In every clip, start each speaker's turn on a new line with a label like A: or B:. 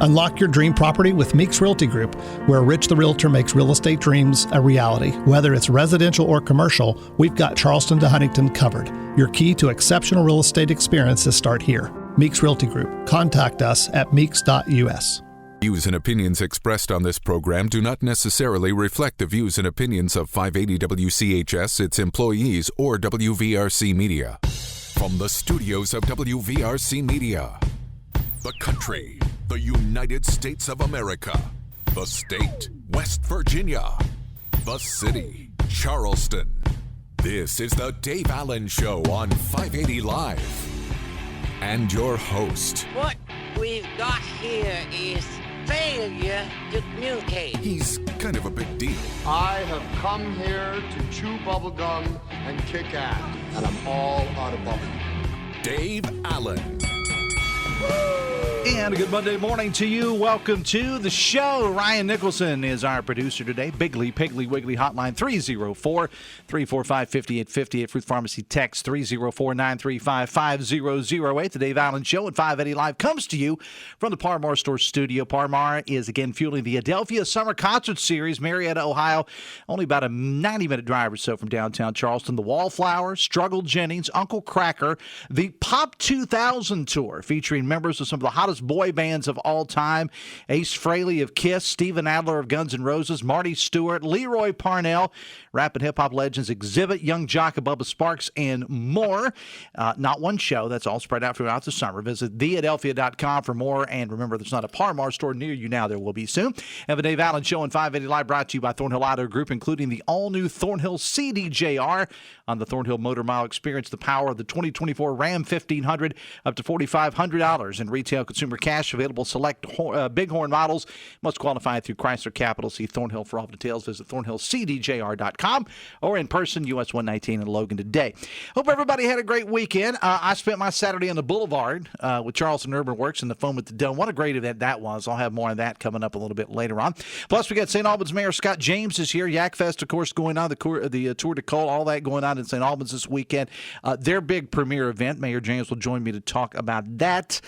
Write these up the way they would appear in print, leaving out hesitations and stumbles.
A: Unlock your dream property with Meeks Realty Group, where Rich the Realtor makes real estate dreams a reality. Whether it's residential or commercial, we've got Charleston to Huntington covered. Your key to exceptional real estate experiences start here. Meeks Realty Group. Contact us at meeks.us.
B: Views and opinions expressed on this program do not necessarily reflect the views and opinions of 580 WCHS, its employees, or WVRC Media. From the studios of WVRC Media, the country, the United States of America, the state, West Virginia, the city, Charleston. This is the Dave Allen Show on 580 Live. And your host.
C: What we've got here is failure to communicate.
B: He's kind of a big deal.
D: I have come here to chew bubblegum and kick ass, and I'm all out of bubblegum.
B: Dave Allen.
E: And a good Monday morning to you. Welcome to the show. Ryan Nicholson is our producer today. Bigly, Piggly, Wiggly hotline 304-345-5858. Fruit Pharmacy text 304-935-5008. The Dave Allen Show at 580 Live comes to you from the Par Mar Store studio. Par Mar is again fueling the Adelphia Summer Concert Series, Marietta, Ohio. Only about a 90-minute drive or so from downtown Charleston. The Wallflower, Struggle Jennings, Uncle Cracker, the Pop 2000 Tour featuring members of some of the hottest boy bands of all time. Ace Frehley of Kiss, Steven Adler of Guns N' Roses, Marty Stewart, Leroy Parnell, rap and hip-hop legends Exhibit, Young Jock, Bubba Sparks, and more. Not one show. That's all spread out throughout the summer. Visit theadelphia.com for more. And remember, there's not a Par Mar store near you now. There will be soon. Have a Dave Allen Show on 580 Live brought to you by Thornhill Auto Group, including the all-new Thornhill CDJR. On the Thornhill Motor Mile, experience the power of the 2024 Ram 1500, up to $4,500 in retail consumer cash. Available select Bighorn models. Must qualify through Chrysler Capital. See Thornhill for all details. Visit thornhillcdjr.com or in person, US 119 in Logan today. Hope everybody had a great weekend. I spent my Saturday on the Boulevard with Charleston Urban Works and the Foam at the Dome. What a great event that was. I'll have more on that coming up a little bit later on. Plus, we got St. Albans Mayor Scott James is here. Yak Fest, of course, going on. The Tour de Cole, all that going on in St. Albans this weekend. Their big premier event. Mayor James will join me to talk about that.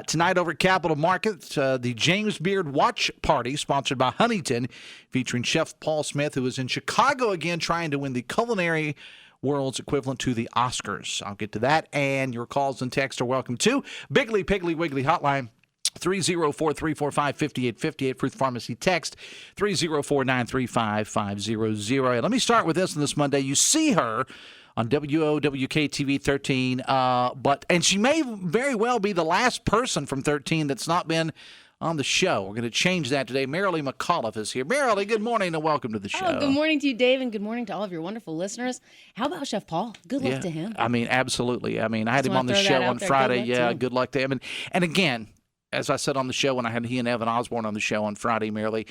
E: Tonight over at Capitol Market, the James Beard Watch Party, sponsored by Huntington, featuring Chef Paul Smith, who is in Chicago again trying to win the culinary world's equivalent to the Oscars. I'll get to that, and your calls and texts are welcome too. Bigly, Piggly, Wiggly hotline 304-345-5858. Fruit Pharmacy text 304-935-5008. Let me start with this on this Monday. You see her on WOWK-TV 13, and she may very well be the last person from 13 that's not been on the show. We're going to change that today. Merrily McAuliffe is here. Merrily, good morning and welcome to the show.
F: Oh, good morning to you, Dave, and good morning to all of your wonderful listeners. How about Chef Paul? Good luck to him.
E: I mean, absolutely. I mean, I had him on the show on Friday. Good luck to him. And again, as I said on the show when I had he and Evan Osborne on the show on Friday, Merrily,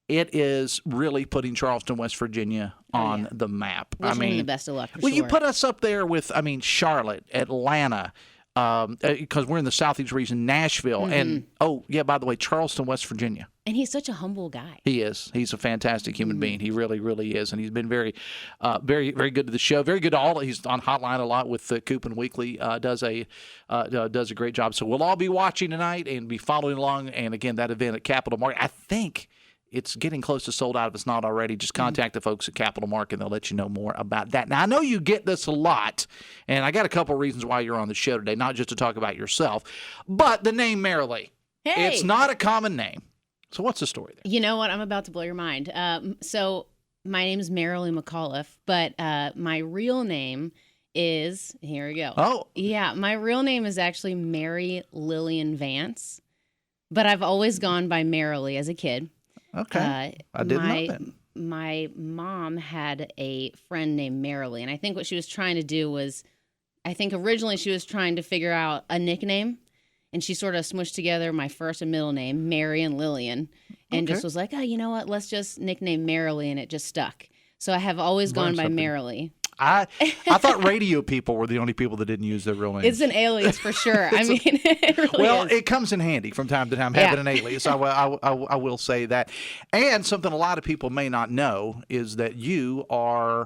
E: it is really putting Charleston, West Virginia on the map.
F: Wishing him the best of luck,
E: you put us up there with, Charlotte, Atlanta, because we're in the Southeast region, Nashville, and, by the way, Charleston, West Virginia.
F: And he's such a humble guy.
E: He is. He's a fantastic human being. He really, really is. And he's been very, very, very good to the show. Very good to all. He's on Hotline a lot with Coop and Weekly. Does a great job. So we'll all be watching tonight and be following along. And again, that event at Capitol Market, I think it's getting close to sold out if it's not already. Just contact the folks at Capitol Market and they'll let you know more about that. Now, I know you get this a lot, and I got a couple of reasons why you're on the show today, not just to talk about yourself, but the name Merrily.
F: Hey.
E: It's not a common name. So what's the story there?
F: You know what? I'm about to blow your mind. So my name is Merrily McAuliffe, but my real name is, here we go.
E: Oh.
F: Yeah, my real name is actually Mary Lillian Vance, but I've always gone by Merrily as a kid.
E: Okay. I didn't know that.
F: My mom had a friend named Merrily, and I think what she was trying to do was, originally she was trying to figure out a nickname, and she sort of smushed together my first and middle name, Mary and Lillian, and just was like, oh, you know what, let's just nickname Merrily, and it just stuck. So I have always gone by Merrily.
E: I thought radio people were the only people that didn't use their real names.
F: It's an alias for sure. It really is.
E: It comes in handy from time to time having an alias. I will say that. And something a lot of people may not know is that you are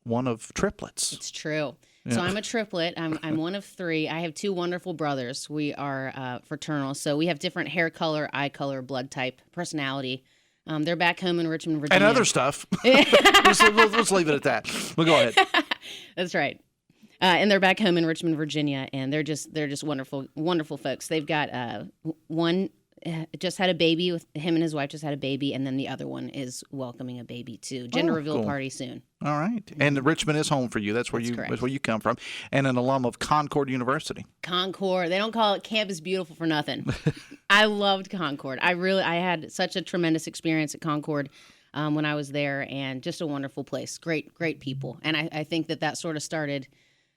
E: one of triplets.
F: It's true. So I'm a triplet. I'm one of three. I have two wonderful brothers. We are fraternal. So we have different hair color, eye color, blood type, personality. They're back home in Richmond, Virginia.
E: And other stuff. Let's leave it at that. Well, go ahead.
F: That's right. And they're back home in Richmond, Virginia, and they're just wonderful, wonderful folks. They've got one just had a baby with him, and his wife just had a baby, and then the other one is welcoming a baby too. Gender reveal party soon.
E: All right, and Richmond is home for you. That's where that's where you come from, and an alum of Concord University.
F: Concord. They don't call it Campus Beautiful for nothing. I loved Concord. I had such a tremendous experience at Concord when I was there, and just a wonderful place. Great people, and I think that sort of started.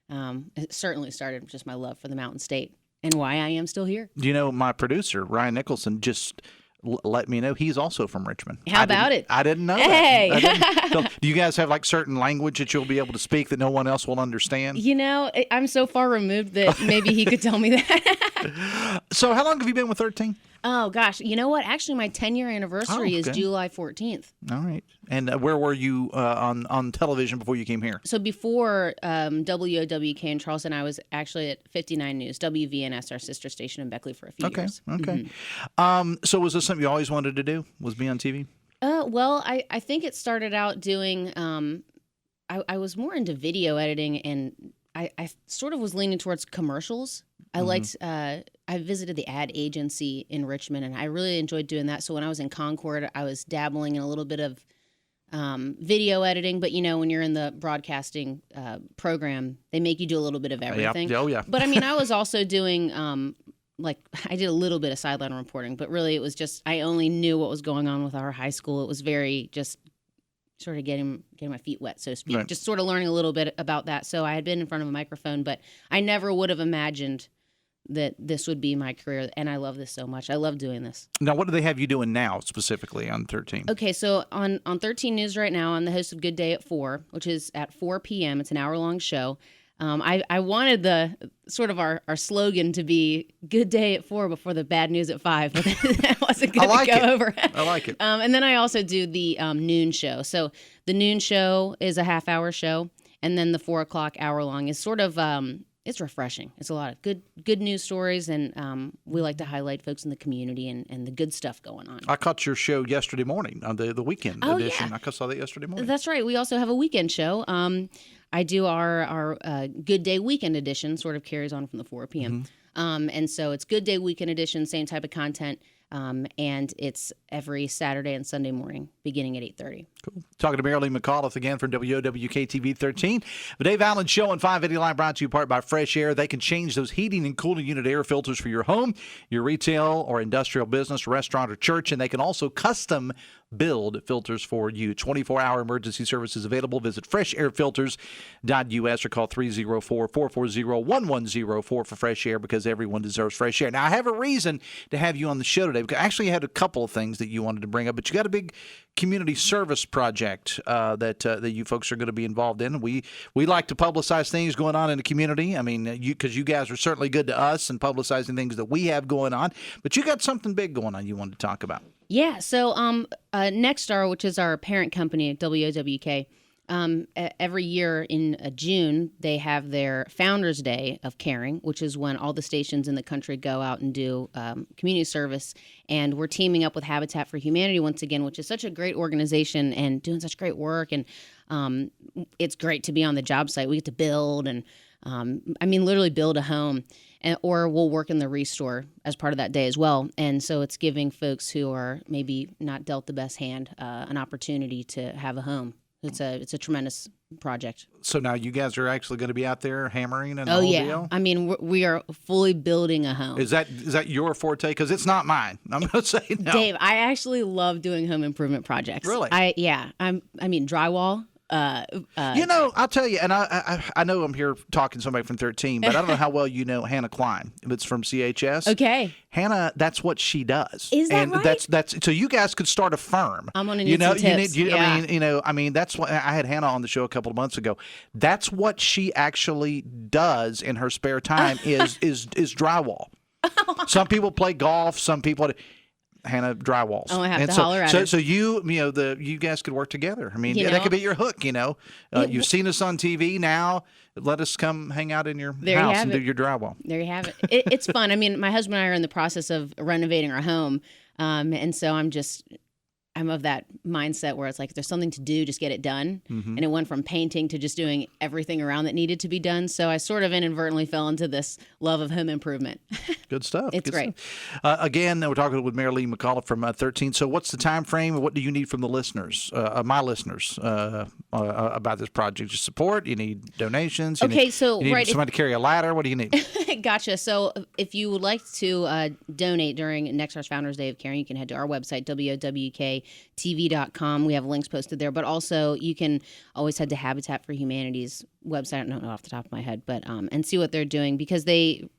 F: It certainly started just my love for the Mountain State. And why I am still here.
E: You know, my producer, Ryan Nicholson, just let me know he's also from Richmond.
F: How about it?
E: I didn't know
F: that.
E: So, do you guys have like certain language that you'll be able to speak that no one else will understand?
F: You know, I'm so far removed that maybe he could tell me that.
E: So how long have you been with 13?
F: Oh, gosh. You know what? Actually, my 10-year anniversary is July 14th.
E: All right. And where were you on television before you came here?
F: So before WOWK in Charleston, I was actually at 59 News, WVNS, our sister station in Beckley for a few years.
E: Okay. Mm-hmm. So was this something you always wanted to do, was be on TV?
F: Well, I think it started out doing I was more into video editing, and I sort of was leaning towards commercials. I liked, I visited the ad agency in Richmond, and I really enjoyed doing that. So when I was in Concord, I was dabbling in a little bit of video editing. But, you know, when you're in the broadcasting program, they make you do a little bit of everything.
E: Yeah. Oh, yeah.
F: But, I mean, I was also doing, I did a little bit of sideline reporting, but really it was just, I only knew what was going on with our high school. It was very just sort of getting my feet wet, so to speak,
E: right.
F: Just sort of learning a little bit about that. So I had been in front of a microphone, but I never would have imagined that this would be my career, and I love this so much. I love doing this. Now,
E: what do they have you doing now, specifically on 13?
F: Okay, so on 13 News right now, I'm the host of Good Day at 4, which is at 4 p.m. It's an hour-long show. I wanted the sort of our slogan to be Good Day at 4 before the bad news at 5, but that wasn't good to go over.
E: I like it.
F: And then I also do the noon show. So the noon show is a half-hour show, and then the 4 o'clock hour-long is sort of it's refreshing. It's a lot of good news stories, and we like to highlight folks in the community and the good stuff going on.
E: I caught your show yesterday morning on the weekend edition.
F: Yeah.
E: I saw that yesterday morning.
F: That's right. We also have a weekend show. I do our Good Day Weekend edition, sort of carries on from the 4 p.m. Mm-hmm. And so it's Good Day Weekend edition, same type of content. And it's every Saturday and Sunday morning, beginning at 8:30.
E: Cool. Talking to Merrily McAuliffe again from WOWK-TV 13. The Dave Allen Show on 580 Live, brought to you in part by Fresh Air. They can change those heating and cooling unit air filters for your home, your retail or industrial business, restaurant or church, and they can also custom build filters for you. 24-hour emergency services available. Visit freshairfilters.us or call 304-440-1104 for Fresh Air, because everyone deserves fresh air. Now, I have a reason to have you on the show today. Actually, I had a couple of things that you wanted to bring up, but you got a big community service project that you folks are going to be involved in. We like to publicize things going on in the community. I mean, because you guys are certainly good to us and publicizing things that we have going on, but you got something big going on you wanted to talk about.
F: Yeah, so Nexstar, which is our parent company at WOWK, every year in June, they have their Founders Day of Caring, which is when all the stations in the country go out and do community service. And we're teaming up with Habitat for Humanity once again, which is such a great organization and doing such great work. And it's great to be on the job site. We get to build and, literally build a home. Or we'll work in the restore as part of that day as well. And so it's giving folks who are maybe not dealt the best hand an opportunity to have a home. It's a tremendous project.
E: So now you guys are actually going to be out there hammering and the whole deal?
F: I mean, we are fully building a home.
E: Is that your forte? Because it's not mine. I'm going to say no.
F: Dave, I actually love doing home improvement projects.
E: Really?
F: Drywall.
E: I'll tell you, and I know I'm here talking to somebody from 13, but I don't know how well you know Hannah Klein. It's from CHS.
F: Okay.
E: Hannah, that's what she does.
F: Is that right?
E: That's so you guys could start a firm.
F: I'm gonna need some tips.
E: That's what I had Hannah on the show a couple of months ago. That's what she actually does in her spare time is drywall. Some people play golf. Some people. Hannah Drywalls.
F: Oh, I have
E: and
F: to
E: so,
F: holler at
E: so,
F: her.
E: So you guys could work together. I mean,
F: You
E: that
F: know,
E: could be your hook. You've seen us on TV. Now let us come hang out in your
F: There you
E: house
F: have
E: and
F: it.
E: do your drywall.
F: There you have it. It's fun. I mean, my husband and I are in the process of renovating our home. And so I'm of that mindset where it's like, if there's something to do, just get it done.
E: Mm-hmm.
F: And it went from painting to just doing everything around that needed to be done. So I sort of inadvertently fell into this love of home improvement.
E: Good stuff.
F: It's
E: Good
F: great.
E: stuff. Again, we're talking with Merrily McAuliffe from 13. So what's the time frame? What do you need from the listeners, my listeners, about this project? Just support? You need donations? You need somebody to carry a ladder? What do you need?
F: Gotcha. So if you would like to donate during next year's Founders Day of Caring, you can head to our website, WOWK-TV.com. We have links posted there, but also you can always head to Habitat for Humanity's website. I don't know off the top of my head, but and see what they're doing, because they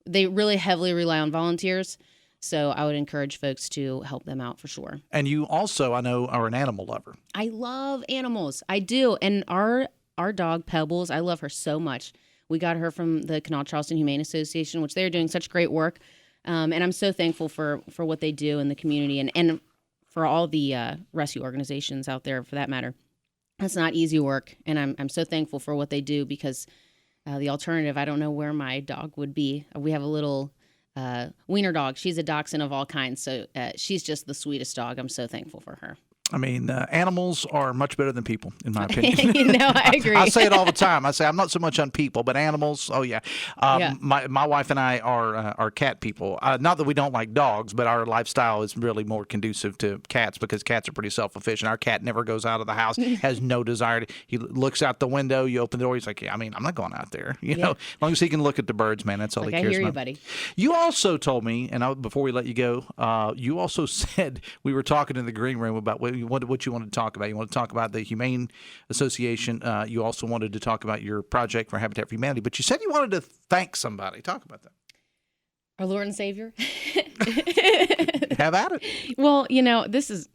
F: really heavily rely on volunteers. So I would encourage folks to help them out for sure.
E: And you also, I know, are an animal lover.
F: I love animals. I do. And our dog, Pebbles, I love her so much. We got her from the Canal Charleston Humane Association, which they're doing such great work. And I'm so thankful for what they do in the community and for all the rescue organizations out there, for that matter. That's not easy work. And I'm so thankful for what they do, because the alternative, I don't know where my dog would be. We have a little wiener dog. She's a dachshund of all kinds. So she's just the sweetest dog. I'm so thankful for her.
E: I mean, animals are much better than people, in my opinion.
F: I agree.
E: I say it all the time. I say I'm not so much on people, but animals. Oh yeah. My wife and I are cat people. Not that we don't like dogs, but our lifestyle is really more conducive to cats, because cats are pretty self-efficient. Our cat never goes out of the house. Has no desire to. He looks out the window. You open the door. He's like, yeah, I mean, I'm not going out there. You know, as long as he can look at the birds, man, that's all he cares about.
F: I hear you, buddy.
E: You also told me, and before we let you go, you also said, we were talking in the green room about what you wanted to talk about. You want to talk about the Humane Association. You also wanted to talk about your project for Habitat for Humanity, but you said you wanted to thank somebody. Talk about that.
F: Our Lord and Savior.
E: Have at it.
F: Well, this is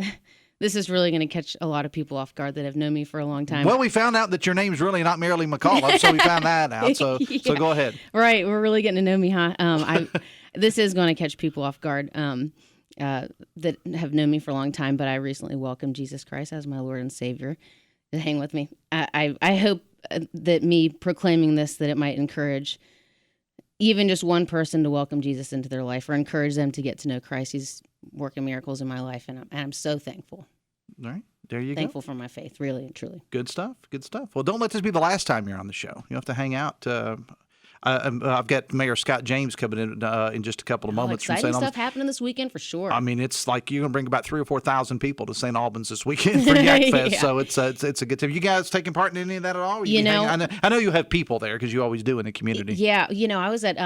F: really going to catch a lot of people off guard that have known me for a long time.
E: Well, we found out that your name's really not Merrily McAuliffe, so we found that out. So go ahead.
F: Right. We're really getting to know me, huh? This is going to catch people off guard. That have known me for a long time, but I recently welcomed Jesus Christ as my Lord and Savior. Hang with me. I hope that me proclaiming this, that it might encourage even just one person to welcome Jesus into their life, or encourage them to get to know Christ. He's working miracles in my life, and I'm so thankful.
E: All right. There you go.
F: Thankful for my faith, really and truly.
E: Good stuff. Good stuff. Well, don't let this be the last time you're on the show. You have to hang out. I've got Mayor Scott James coming in just a couple of moments from St.
F: Exciting
E: Albans.
F: stuff happening this weekend for sure.
E: I mean, it's like you're going to bring about 3,000 or 4,000 people to St. Albans this weekend for Yak Fest. So it's a good time. You guys taking part in any of that at all? I know you have people there, because you always do in the community.
F: Yeah, I was at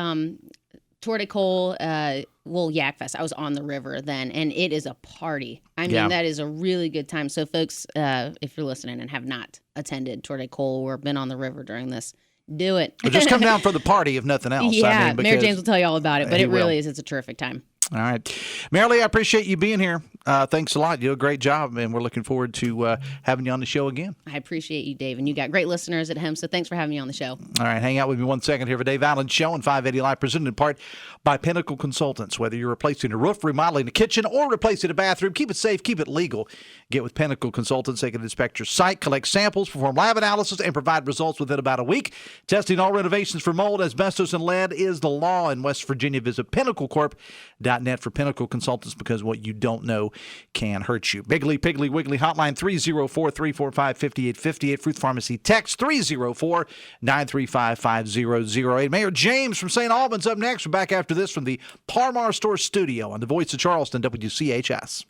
F: Tour de Cole, Yak Fest. I was on the river then, and it is a party. I mean, that is a really good time. So folks, if you're listening and have not attended Tour de Cole or been on the river during this, do it.
E: Well, just come down for the party, if nothing else.
F: Yeah, Mayor James will tell you all about it, but it really is. It's a terrific time.
E: All right. Merrily, I appreciate you being here. Thanks a lot. You do a great job, and we're looking forward to having you on the show again.
F: I appreciate you, Dave, and you got great listeners at home, so thanks for having me on the show.
E: All right. Hang out with me 1 second here for Dave Allen's Show on 580 Live, presented in part by Pinnacle Consultants. Whether you're replacing a roof, remodeling a kitchen, or replacing a bathroom, keep it safe, keep it legal. Get with Pinnacle Consultants. They can inspect your site, collect samples, perform lab analysis, and provide results within about a week. Testing all renovations for mold, asbestos, and lead is the law in West Virginia. Visit pinnaclecorp.net for Pinnacle Consultants, because what you don't know can hurt you. Biggly, Piggly, Wiggly Hotline 304-345-5858. Fruit Pharmacy text 304-935-5008. Mayor James from St. Albans up next. We're back after this from the Parmar Store Studio on the Voice of Charleston, WCHS.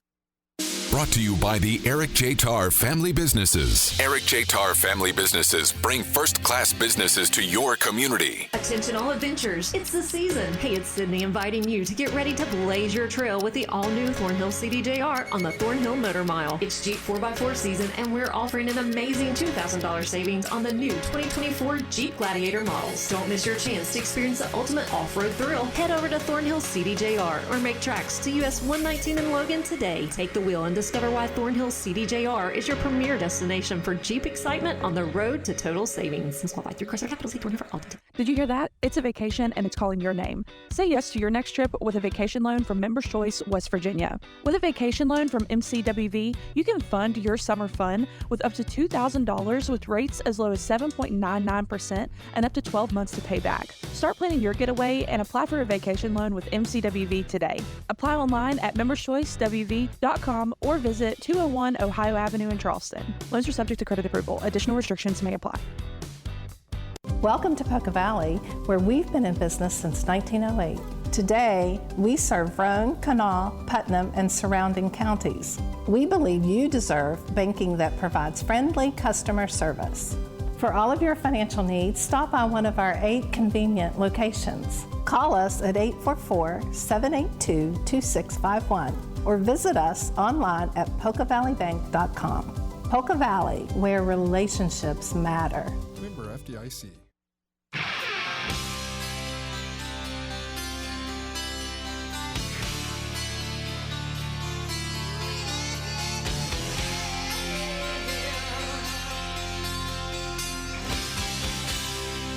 B: Brought to you by the Eric J. Tarr Family Businesses. Eric J. Tarr Family Businesses bring first-class businesses to your community.
G: Attention all adventurers, it's the season. Hey, it's Sydney inviting you to get ready to blaze your trail with the all-new Thornhill CDJR on the Thornhill Motor Mile. It's Jeep 4x4 season, and we're offering an amazing $2,000 savings on the new 2024 Jeep Gladiator models. Don't miss your chance to experience the ultimate off-road thrill. Head over to Thornhill CDJR or make tracks to US 119 in Logan today. Take the wheel and and discover why Thornhill CDJR is your premier destination for Jeep excitement on the road to total savings. Qualified through Chrysler Capital, see Thornhill for all details.
H: Did you hear that? It's a vacation and it's calling your name. Say yes to your next trip with a vacation loan from Members Choice West Virginia. With a vacation loan from MCWV, you can fund your summer fun with up to $2,000 with rates as low as 7.99% and up to 12 months to pay back. Start planning your getaway and apply for a vacation loan with MCWV today. Apply online at memberschoicewv.com or visit 201 Ohio Avenue in Charleston. Loans are subject to credit approval. Additional restrictions may apply.
I: Welcome to Poca Valley, where we've been in business since 1908. Today, we serve Roane, Kanawha, Putnam, and surrounding counties. We believe you deserve banking that provides friendly customer service. For all of your financial needs, stop by one of our 8 convenient locations. Call us at 844-782-2651 or visit us online at PocaValleyBank.com. Poca Valley, where relationships matter.
J: Member FDIC.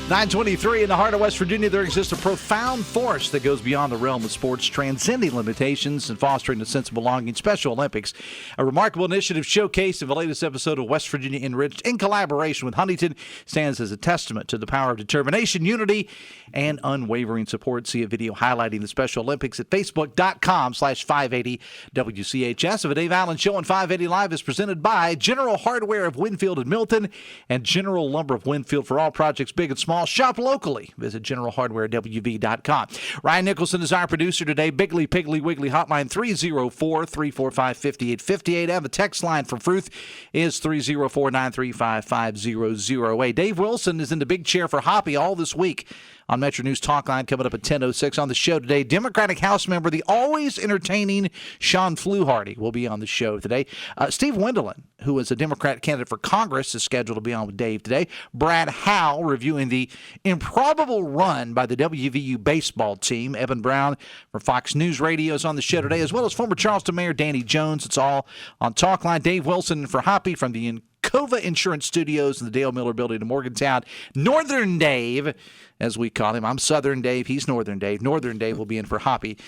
E: .923 in the heart of West Virginia, there exists a profound force that goes beyond the realm of sports, transcending limitations and fostering a sense of belonging. Special Olympics, a remarkable initiative showcased in the latest episode of West Virginia Enriched in collaboration with Huntington, stands as a testament to the power of determination, unity, and unwavering support. See a video highlighting the Special Olympics at facebook.com/580 WCHS. Of a Dave Allen Show on 580 Live is presented by General Hardware of Winfield and Milton and General Lumber of Winfield. For all projects big and small, shop locally. Visit generalhardwarewv.com. Ryan Nicholson is our producer today. Bigly Piggly Wiggly hotline 304-345-5858. And the text line for Fruth is 304-935-5008. Dave Wilson is in the big chair for Hoppy all this week on Metro News Talkline, coming up at 10:06 on the show today. Democratic House member, the always entertaining Sean Fluharty, will be on the show today. Steve Wendelin, who is a Democrat candidate for Congress, is scheduled to be on with Dave today. Brad Howe reviewing the improbable run by the WVU baseball team. Evan Brown from Fox News Radio is on the show today, as well as former Charleston Mayor Danny Jones. It's all on Talkline. Dave Wilson for Hoppy from the Cova Insurance Studios in the Dale Miller Building in Morgantown. Northern Dave, as we call him. I'm Southern Dave. He's Northern Dave. Northern Dave will be in for Hoppy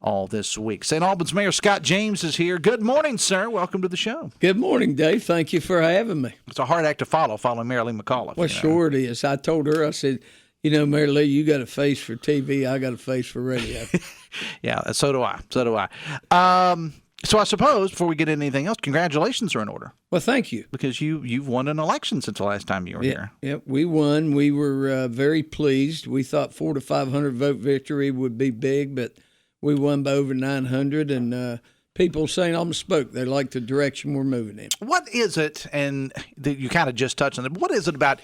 E: all this week. St. Albans Mayor Scott James is here. Good morning, sir. Welcome to the show.
K: Good morning, Dave. Thank you for having me.
E: It's a hard act to follow, following Merrily McAuliffe.
K: Well, sure it is. I told her, I said, Merrily, you got a face for TV. I got a face for radio.
E: Yeah, so do I. So I suppose, before we get into anything else, congratulations are in order.
K: Well, thank you.
E: Because you've won an election since the last time you were here.
K: Yep, we won. We were very pleased. We thought 400 to 500 vote victory would be big, but we won by over 900, and people St. Albans spoke. They like the direction we're moving in.
E: What is it, and you kind of just touched on it, what is it about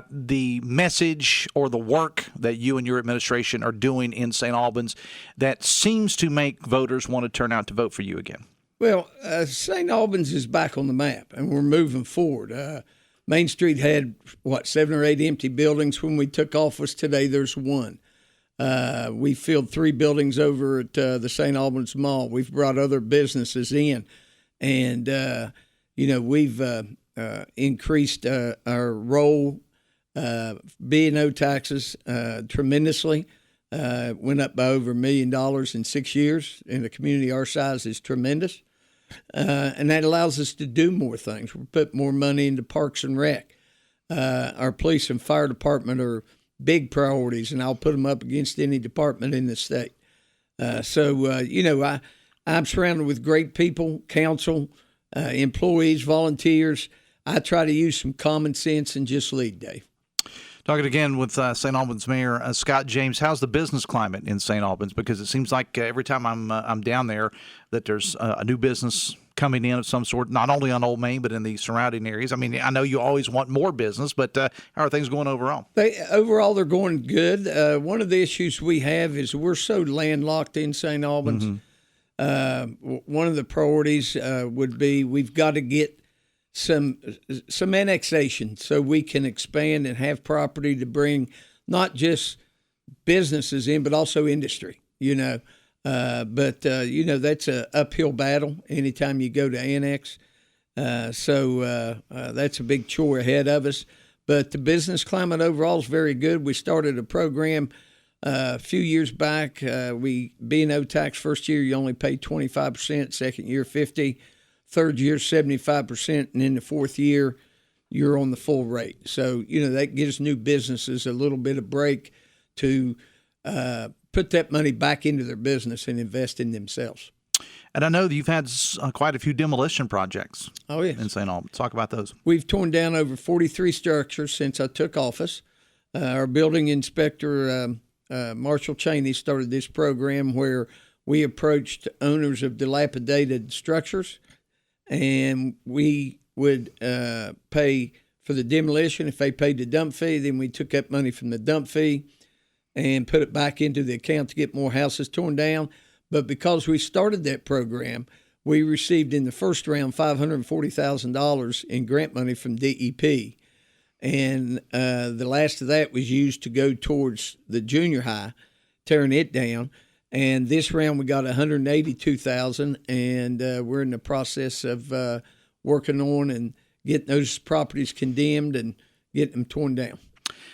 E: the message or the work that you and your administration are doing in St. Albans that seems to make voters want to turn out to vote for you again?
K: Well, St. Albans is back on the map, and we're moving forward. Main Street had, 7 or 8 empty buildings when we took office. Today there's one. We filled 3 buildings over at the St. Albans Mall. We've brought other businesses in, and, we've increased our roll B&O taxes tremendously. Went up by over $1 million in 6 years. In a community our size is tremendous. And that allows us to do more things. We put more money into Parks and Rec. Our police and fire department are big priorities, and I'll put them up against any department in the state. I'm surrounded with great people, council, employees, volunteers. I try to use some common sense and just lead, Dave.
E: Talking again with St. Albans Mayor Scott James. How's the business climate in St. Albans? Because it seems like every time I'm down there that there's a new business coming in of some sort, not only on Old Main but in the surrounding areas. I mean, I know you always want more business, but how are things going overall?
K: Overall, they're going good. One of the issues we have is we're so landlocked in St. Albans. Mm-hmm. One of the priorities would be we've got to get some annexation so we can expand and have property to bring not just businesses in, but also industry. But that's an uphill battle anytime you go to annex. So that's a big chore ahead of us. But the business climate overall is very good. We started a program a few years back. We B&O tax first year, you only pay 25%, second year 50%, third year 75%, and in the fourth year, you're on the full rate. So, that gives new businesses a little bit of break to put that money back into their business and invest in themselves.
E: And I know that you've had quite a few demolition projects.
K: Oh, yes.
E: In St. Albans. Talk about those.
K: We've torn down over 43 structures since I took office. Our building inspector, Marshall Cheney, started this program where we approached owners of dilapidated structures, and we would pay for the demolition. If they paid the dump fee, then we took that money from the dump fee and put it back into the account to get more houses torn down. But because we started that program, we received in the first round $540,000 in grant money from DEP. And the last of that was used to go towards the junior high, tearing it down. And this round we got $182,000, and we're in the process of working on and getting those properties condemned and getting them torn down.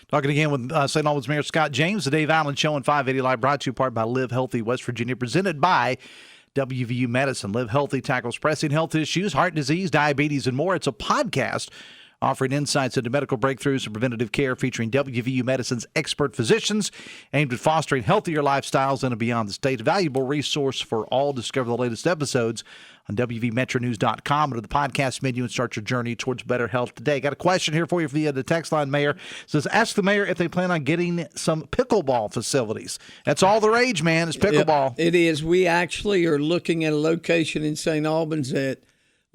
E: Talking again with St. Albans Mayor Scott James, the Dave Allen Show on 580 Live, brought to you in part by Live Healthy West Virginia, presented by WVU Medicine. Live Healthy tackles pressing health issues, heart disease, diabetes, and more. It's a podcast offering insights into medical breakthroughs and preventative care, featuring WVU Medicine's expert physicians, aimed at fostering healthier lifestyles in and beyond the state. A valuable resource for all. Discover the latest episodes on WVMetroNews.com. Go to the podcast menu and start your journey towards better health today. Got a question here for you via the text line, Mayor. It says, ask the mayor if they plan on getting some pickleball facilities. That's all the rage, man, is pickleball.
K: Yep, it is. We actually are looking at a location in St. Albans that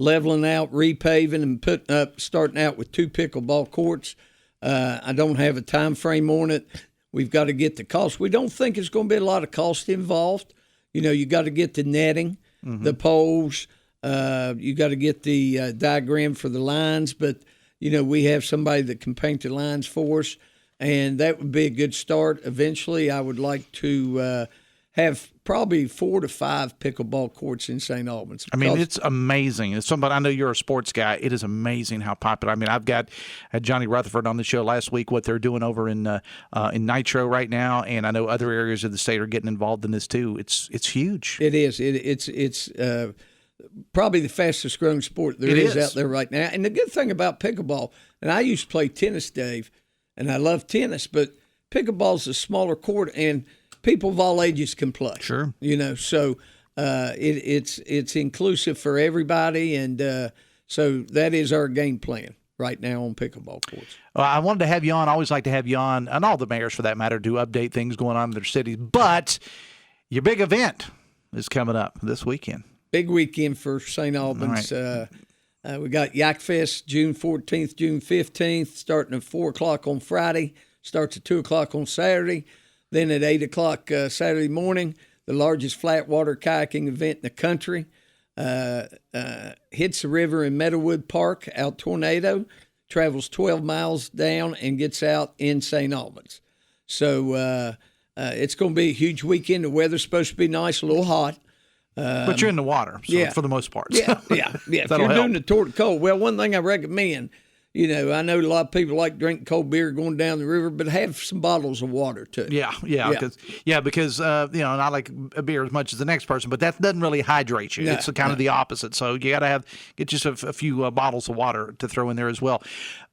K: leveling out, repaving, and putting up, starting out with 2 pickleball courts. I don't have a time frame on it. We've got to get the cost. We don't think it's going to be a lot of cost involved. You got to get the netting, the poles. You got to get the diagram for the lines. But, we have somebody that can paint the lines for us, and that would be a good start. Eventually, I would like to have probably 4 to 5 pickleball courts in St. Albans.
E: I mean, it's amazing. It's somebody, I know you're a sports guy. It is amazing how popular. I mean, I had Johnny Rutherford on the show last week, what they're doing over in Nitro right now, and I know other areas of the state are getting involved in this too. It's huge.
K: It is. It's probably the fastest growing sport there is out there right now. And the good thing about pickleball, and I used to play tennis, Dave, and I love tennis, but pickleball's a smaller court, and people of all ages can play.
E: Sure.
K: So it's inclusive for everybody, and so that is our game plan right now on pickleball courts.
E: Well, I wanted to have you on. I always like to have you on, and all the mayors for that matter, to update things going on in their cities. But your big event is coming up this weekend.
K: Big weekend for St. Albans. Right. We got Yak Fest June 14th, June 15th, starting at 4 o'clock on Friday, starts at 2 o'clock on Saturday. Then at 8 o'clock Saturday morning, the largest flat water kayaking event in the country. Hits the river in Meadowood Park, out Tornado, travels 12 miles down and gets out in St. Albans. So it's going to be a huge weekend. The weather's supposed to be nice, a little hot.
E: But you're in the water, so for the most part.
K: Yeah. If you're doing the Tour de Cold, well, one thing I recommend, I know a lot of people like drinking cold beer going down the river, but have some bottles of water too.
E: Because and I like a beer as much as the next person, but that doesn't really hydrate you. It's kind of the opposite. So you got to get just a few bottles of water to throw in there as well.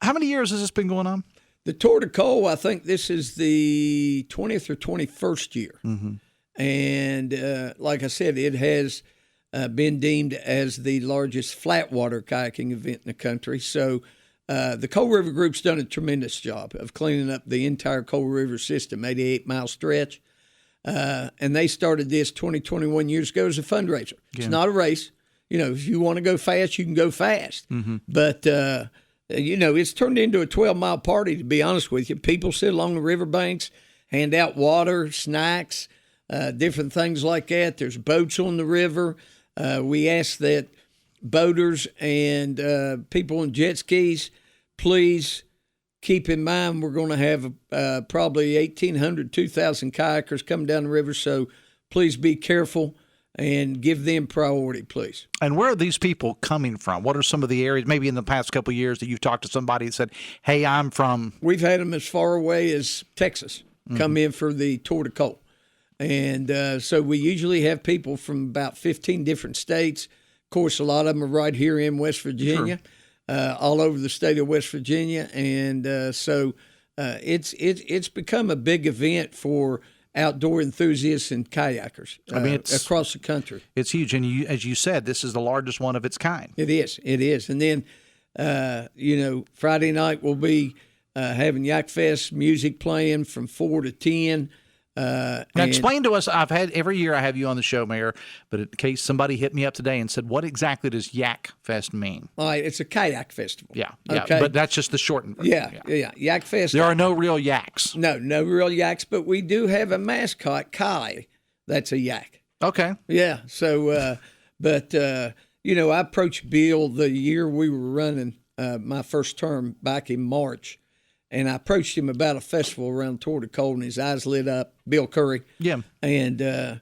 E: How many years has this been going on?
K: The Tour de Cold, I think this is the 20th or 21st year. Mm-hmm. And like I said, it has been deemed as the largest flat water kayaking event in the country. So the Coal River Group's done a tremendous job of cleaning up the entire Coal River system, 88-mile stretch. And they started this 21 years ago as a fundraiser. Yeah. It's not a race. If you want to go fast, you can go fast. Mm-hmm. But, it's turned into a 12-mile party, to be honest with you. People sit along the riverbanks, hand out water, snacks, different things like that. There's boats on the river. We ask that boaters and people on jet skis, please keep in mind we're going to have probably 1,800, 2,000 kayakers coming down the river. So please be careful and give them priority, please.
E: And where are these people coming from? What are some of the areas, maybe in the past couple of years, that you've talked to somebody and said, hey, I'm from?
K: We've had them as far away as Texas come in for the Tour de Cole. And so we usually have people from about 15 different states. Of course, a lot of them are right here in West Virginia, all over the state of West Virginia. And so it's become a big event for outdoor enthusiasts and kayakers across the country.
E: It's huge. And as you said, this is the largest one of its kind.
K: It is. And then, Friday night we'll be having Yak Fest music playing from 4 to 10.
E: Now, explain to us, every year I have you on the show, Mayor, but in case somebody hit me up today and said, what exactly does Yak Fest mean?
K: All right, it's a kayak festival.
E: Yeah,
K: okay.
E: But that's just the shortened version.
K: Yeah. Yak Fest.
E: There are no real yaks.
K: No real yaks, but we do have a mascot, Kai, that's a yak.
E: Okay.
K: Yeah, so, I approached Bill the year we were running my first term back in March. And I approached him about a festival around Tour de Cole, and his eyes lit up. Bill Curry.
E: Yeah.
K: And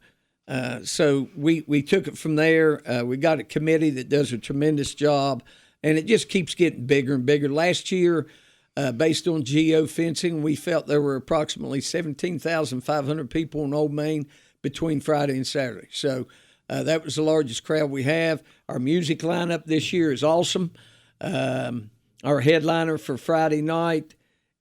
K: so we took it from there. We got a committee that does a tremendous job, and it just keeps getting bigger and bigger. Last year, based on geofencing, we felt there were approximately 17,500 people in Old Main between Friday and Saturday. So that was the largest crowd we have. Our music lineup this year is awesome. Our headliner for Friday night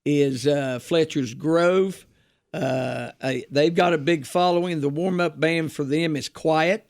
K: is Fletcher's Grove. They've got a big following. The warm-up band for them is Quiet.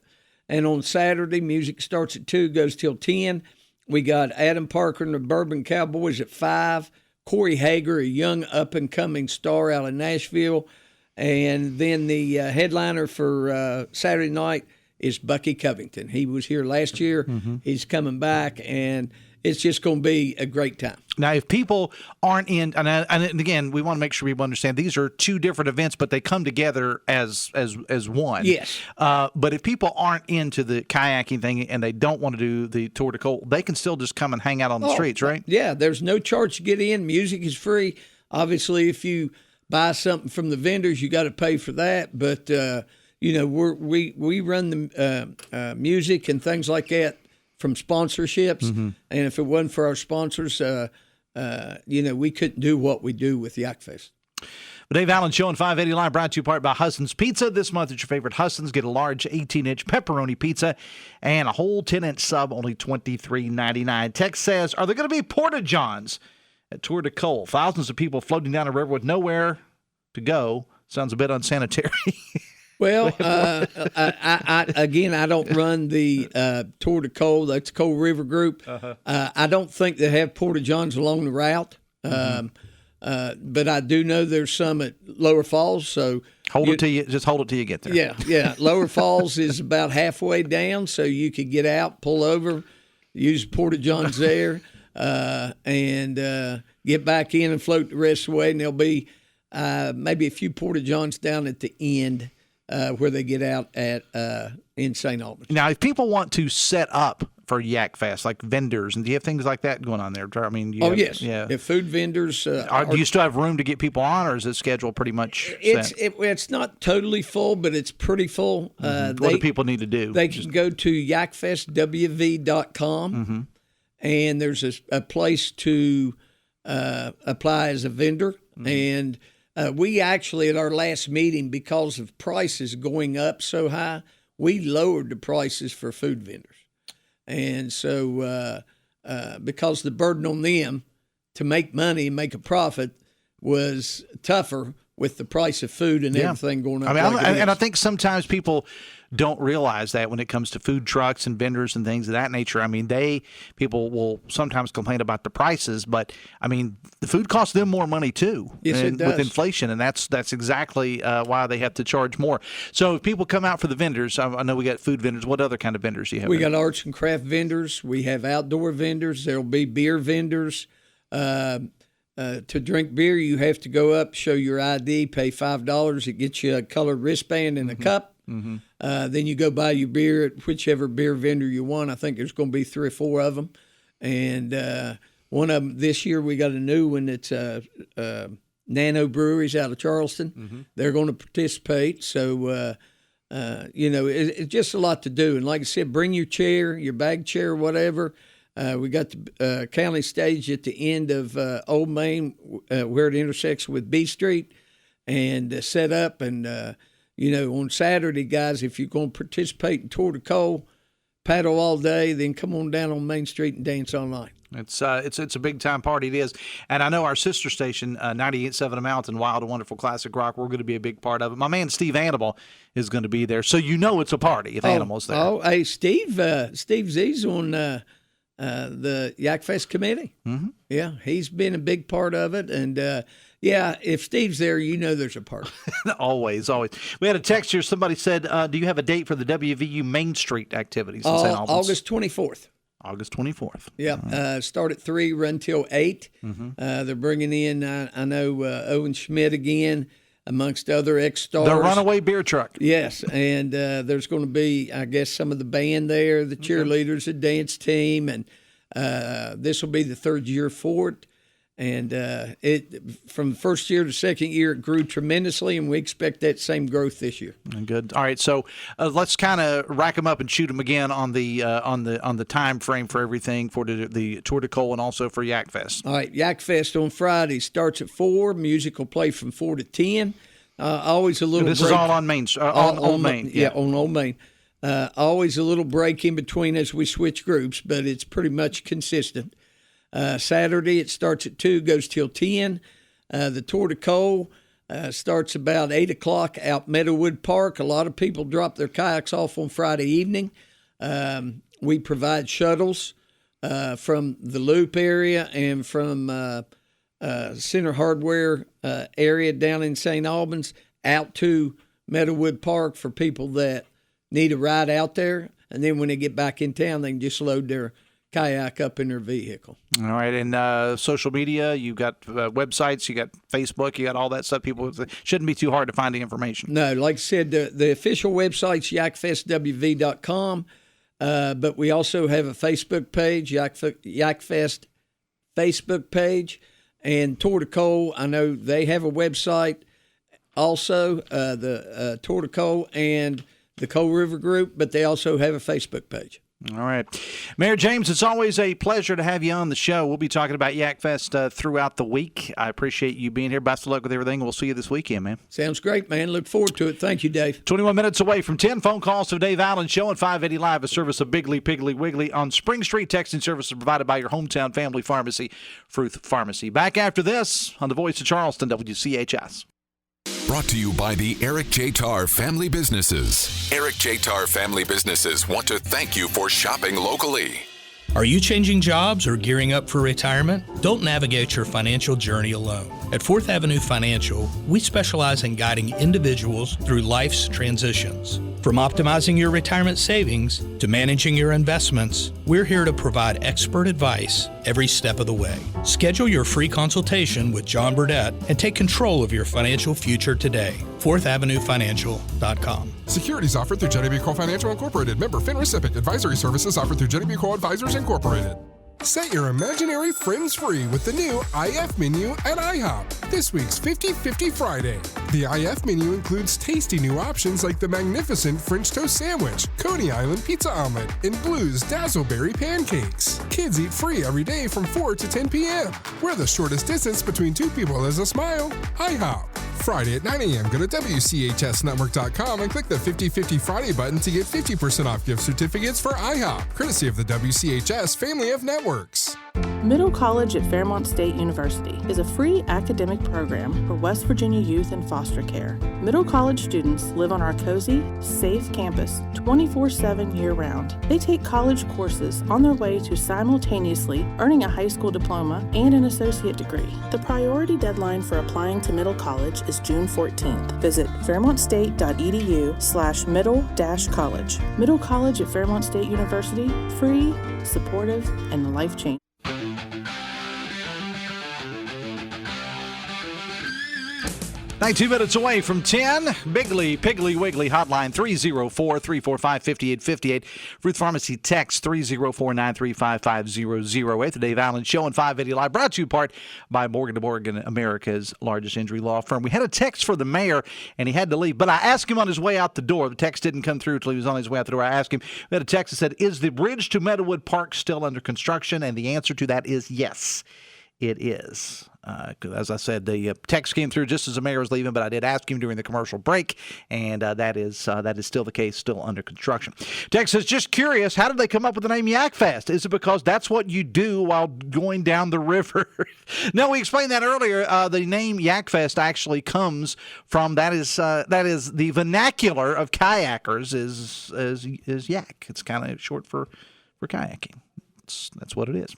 K: And on Saturday, music starts at 2, goes till 10. We got Adam Parker and the Bourbon Cowboys at 5. Corey Hager, a young up-and-coming star out of Nashville. And then the headliner for Saturday night is Bucky Covington. He was here last year. Mm-hmm. He's coming back, and it's just going to be a great time.
E: Now, if people aren't in, and again, we want to make sure people understand these are two different events, but they come together as one.
K: Yes.
E: But if people aren't into the kayaking thing and they don't want to do the Tour de Cole, they can still just come and hang out on the streets, right?
K: Yeah, there's no charge to get in. Music is free. Obviously, if you buy something from the vendors, you got to pay for that. But we run the music and things like that from sponsorships, mm-hmm. and if it wasn't for our sponsors, we couldn't do what we do with Yak Fest.
E: The Dave Allen Show on 580 Live, brought to you part by Huston's Pizza. This month at your favorite Huston's, get a large 18-inch pepperoni pizza and a whole 10-inch sub, only $23.99. Text says, are there going to be porta-johns at Tour de Cole? Thousands of people floating down a river with nowhere to go. Sounds a bit unsanitary.
K: Well, I don't run the Tour de Cole. That's Cole River Group. Uh-huh. I don't think they have porta-johns along the route, mm-hmm. But I do know there's some at Lower Falls. So
E: hold it till you get there.
K: Yeah. Lower Falls is about halfway down, so you could get out, pull over, use porta-johns there, and get back in and float the rest of the way. And there'll be maybe a few porta-johns down at the end. Where they get out at in St. Albans.
E: Now, if people want to set up for Yak Fest, like vendors, and do you have things like that going on there? I mean,
K: yes, yeah. If food vendors,
E: do you still have room to get people on, or is the schedule pretty much set?
K: It's not totally full, but it's pretty full.
E: Mm-hmm. What do people need to do?
K: They can go to yakfestwv.com, mm-hmm. and there's a place to apply as a vendor, mm-hmm. and we actually, at our last meeting, because of prices going up so high, we lowered the prices for food vendors. And so because the burden on them to make money and make a profit was tougher with the price of food and everything going up.
E: I think sometimes people don't realize that when it comes to food trucks and vendors and things of that nature. I mean, people will sometimes complain about the prices, but I mean, the food costs them more money too.
K: Yes, it does.
E: With inflation, and that's exactly why they have to charge more. So if people come out for the vendors, I know we got food vendors. What other kind of vendors do you have?
K: We got arts and craft vendors. We have outdoor vendors. There'll be beer vendors. To drink beer, you have to go up, show your ID, pay $5. It gets you a colored wristband and a cup. Mm-hmm. Then you go buy your beer at whichever beer vendor you want. I think there's going to be 3 or 4 of them. And one of them this year, we got a new one that's Nano Breweries out of Charleston. Mm-hmm. They're going to participate. So It's just a lot to do. And like I said, bring your chair, your bag chair, whatever. We got the county stage at the end of Old Main where it intersects with B Street, and set up. And, on Saturday, guys, if you're going to participate in Tour de Cole, paddle all day, then come on down on Main Street and dance all night.
E: It's a big time party. It is, and I know our sister station, 98.7 A Mountain, Wild and Wonderful Classic Rock. We're going to be a big part of it. My man Steve Animal is going to be there, so it's a party if Animal's there.
K: Oh, hey, Steve Z's on the Yak Fest committee.
E: Mm-hmm.
K: Yeah, he's been a big part of it, and if Steve's there, there's a party.
E: Always. We had a text here. Somebody said, "Do you have a date for the WVU Main Street activities in St. Albans?"
K: August 24th.
E: August 24th.
K: Yeah, start at 3, run till 8.
E: Mm-hmm.
K: They're bringing in, I know, Owen Schmidt again, amongst other ex-stars.
E: The Runaway Beer Truck.
K: Yes, and there's going to be, I guess, some of the band there, the cheerleaders, the dance team, and this will be the third year for it. And from the first year to second year, it grew tremendously, and we expect that same growth this year.
E: Good. All right, so let's kind of rack them up and shoot them again on the time frame for everything for the Tour de Cole and also for Yak Fest.
K: All right, Yak Fest on Friday starts at 4. Music will play from 4 to 10. Always a little.
E: This
K: break.
E: Is all on Main. On Old Main.
K: Yeah, on Old Main. Always a little break in between as we switch groups, but it's pretty much consistent. Saturday, it starts at 2, goes till 10. The Tour de Cole starts about 8 o'clock out Meadowwood Park. A lot of people drop their kayaks off on Friday evening. We provide shuttles from the Loop area and from Center Hardware area down in St. Albans out to Meadowwood Park for people that need a ride out there. And then when they get back in town, they can just load their kayak up in their vehicle.
E: All right, and social media, you got websites, you got Facebook, you got all that stuff. People shouldn't be too hard to find the information.
K: No, like I said, the official website's yakfestwv.com, but we also have a Facebook page, Yakfest Facebook page, and Tour de Cole. I know they have a website also, the Tour de Cole and the Cole River Group, but they also have a Facebook page.
E: All right. Mayor James, it's always a pleasure to have you on the show. We'll be talking about Yak Fest throughout the week. I appreciate you being here. Best of luck with everything. We'll see you this weekend, man.
K: Sounds great, man. Look forward to it. Thank you, Dave.
E: 21 minutes away from 10 phone calls to the Dave Allen Show at 580 Live, a service of Biggly Piggly Wiggly on Spring Street. Texting services provided by your hometown family pharmacy, Fruth Pharmacy. Back after this on the Voice of Charleston, WCHS.
B: Brought to you by the Eric J. Tarr Family Businesses. Eric J. Tarr Family Businesses want to thank you for shopping locally.
J: Are you changing jobs or gearing up for retirement? Don't navigate your financial journey alone. At 4th Avenue Financial, we specialize in guiding individuals through life's transitions. From optimizing your retirement savings to managing your investments, we're here to provide expert advice every step of the way. Schedule your free consultation with John Burdett and take control of your financial future today. 4thavenuefinancial.com.
L: Securities offered through Jenny B. Cole Financial Incorporated. Member FINRA SIPC. Advisory services offered through Jenny B. Cole Advisors Incorporated. Set your imaginary friends free with the new IF menu at IHOP. This week's 50-50 Friday. The IF menu includes tasty new options like the magnificent French toast sandwich, Coney Island pizza omelet, and Blue's Dazzleberry pancakes. Kids eat free every day from 4 to 10 p.m. Where the shortest distance between two people is a smile. IHOP. Friday at 9 a.m. Go to WCHSnetwork.com and click the 50-50 Friday button to get 50% off gift certificates for IHOP, courtesy of the WCHS family of networks.
M: Middle College at Fairmont State University is a free academic program for West Virginia youth in foster care. Middle College students live on our cozy, safe campus 24/7 year-round. They take college courses on their way to simultaneously earning a high school diploma and an associate degree. The priority deadline for applying to Middle College is June 14th. Visit fairmontstate.edu/middle-college. Middle College at Fairmont State University, free, supportive, and life-changing.
E: 19 minutes away from 10. Biggly, Piggly Wiggly hotline 304-345-5858. Ruth Pharmacy text 304-935-5008. The Dave Allen Show on 580 Live, brought to you in part by Morgan & Morgan, America's largest injury law firm. We had a text for the mayor, and he had to leave, but I asked him on his way out the door. The text didn't come through until he was on his way out the door. I asked him, we had a text that said, is the bridge to Meadowood Park still under construction? And the answer to that is yes, it is. As I said, the text came through just as the mayor was leaving, but I did ask him during the commercial break, and that is still the case, still under construction. Text says, just curious, how did they come up with the name Yak Fest? Is it because that's what you do while going down the river? No, we explained that earlier. The name Yak Fest actually comes from that is the vernacular of kayakers is yak. It's kind of short for kayaking. That's what it is.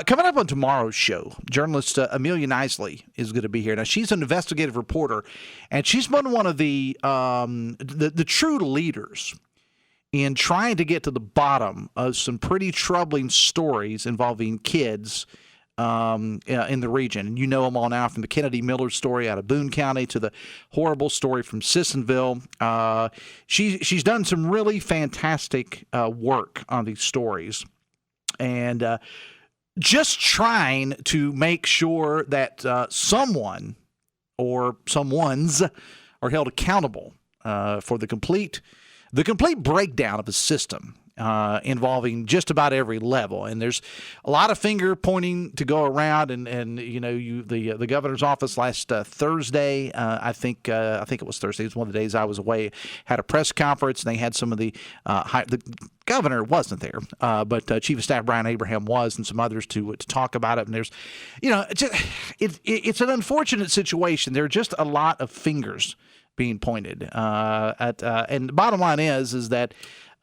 E: Coming up on tomorrow's show, journalist Amelia Knisley is going to be here. Now, she's an investigative reporter, and she's been one of the true leaders in trying to get to the bottom of some pretty troubling stories involving kids in the region. And you know them all now, from the Kennedy Miller story out of Boone County to the horrible story from Sissonville. She's done some really fantastic work on these stories. And just trying to make sure that someone or someones are held accountable for the complete breakdown of a system involving just about every level. And there's a lot of finger pointing to go around. And you know, the governor's office last Thursday, I think it was Thursday. It was one of the days I was away. Had a press conference, and they had some of the governor wasn't there, but Chief of Staff Brian Abraham was, and some others to talk about it. And there's, you know, it's an unfortunate situation. There are just a lot of fingers being pointed at, and the bottom line is that